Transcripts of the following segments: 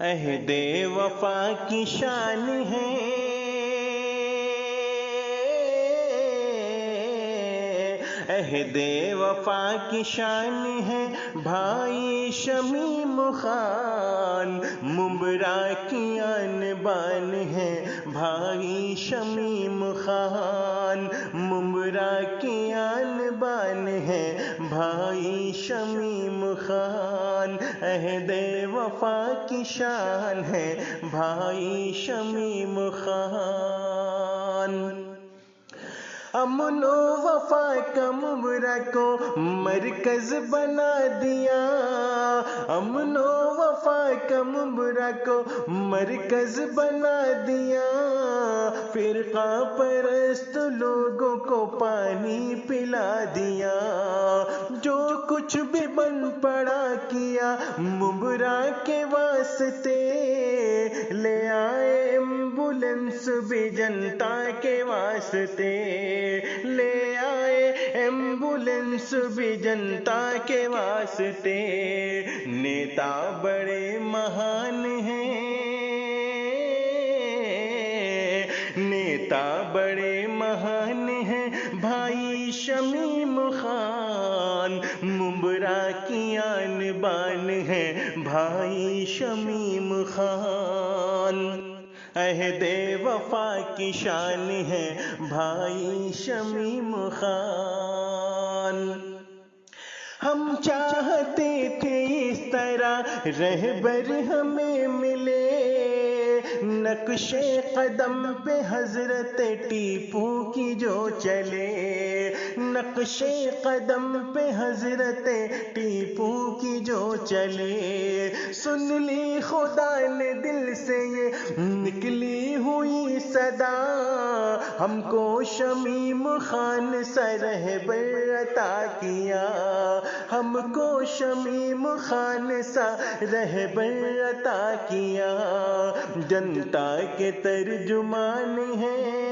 عہد وفا کی شان ہے، عہد وفا کی شان ہے، بھائی شمیم خان ممبرا کی آن بان ہے، بھائی شمیم خان ممبرا کی آن بان ہے، بھائی شمیم خان عہد وفا کی شان ہے، بھائی شمیم خان۔ امن و وفا کا ممبرا کو مرکز بنا دیا، امن و وفا کا ممبرا کو مرکز بنا دیا، فرقہ پرست لوگوں کو پانی پلا دیا، جو کچھ بھی بن پڑا کیا ممبرا کے واسطے، لے آئے ایمبولینس بھی جنتا کے واسطے، لے آئے ایمبولینس بھی جنتا کے واسطے، نیتا بڑے مہان ہیں، نیتا بڑے مہان ہیں، بھائی شمیم خان ممبرا کی آن بان ہے، بھائی شمیم خان عہد وفا کی شان ہے، بھائی شمیم خان۔ ہم چاہتے تھے اس طرح رہبر ہمیں ملے، نقش قدم پہ حضرت ٹیپو کی جو چلے، نقش قدم پہ حضرت ٹیپو کی جو چلے، سن لی خدا نے دل سے یہ نکلی ہوئی صدا، ہم کو شمیم خان سا رہبر عطا کیا، ہم کو شمیم خان سا رہبر عطا کیا، جنتا کے ترجمان ہیں،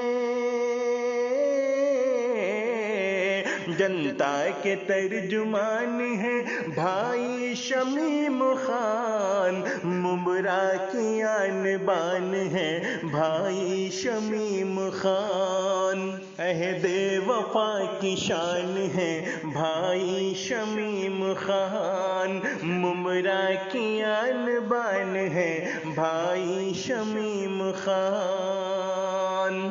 جنتا کے ترجمان ہیں، بھائی شمیم خان ممبرا کی آن بان ہے، بھائی شمیم خان عہد وفا کی شان ہے، بھائی شمیم خان ممبرا کی آن بان ہے، بھائی شمیم خان۔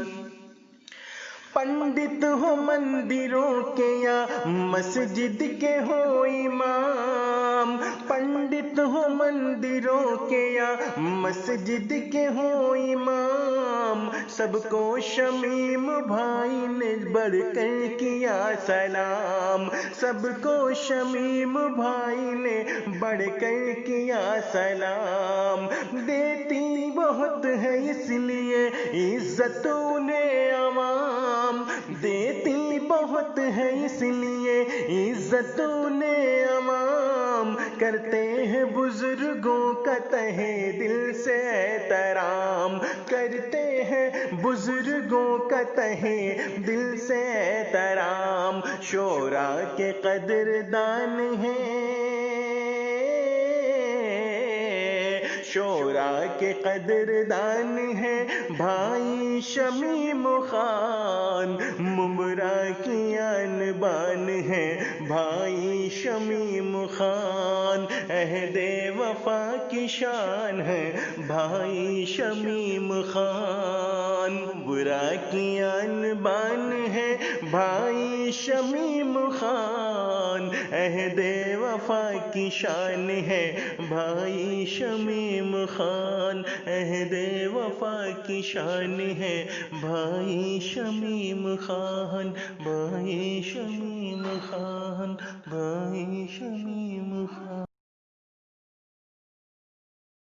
پنڈت ہو مندروں کے یا مسجد کے ہو امام، پنڈت ہو مندروں کے یا مسجد کے ہو امام، سب کو شمیم بھائی نے بڑھ کر کیا سلام، سب کو شمیم بھائی نے بڑھ کر کیا سلام، دیتی بہت ہے اس لیے عزت انہیں عوام، دیتی بہت ہے اس لیے عزت انہیں عوام، کرتے ہیں بزرگوں کا تہہ دل سے احترام، کرتے ہیں بزرگوں کا تہہ دل سے احترام، شورا کے قدردان ہیں، شورا کے قدردان ہیں، بھائی شمیم خان ممبرا کی آن بان ہے، بھائی شمیم خان عہد وفا کی شان ہے، بھائی شمیم خان ممبرا کی آن بان ہے، بھائی شمیم خان عہد وفا کی شان ہے، بھائی شمیم خان عہد وفا کی شان ہے، بھائی شمیم خان، بھائی شمیم خان، بھائی شمیم خان۔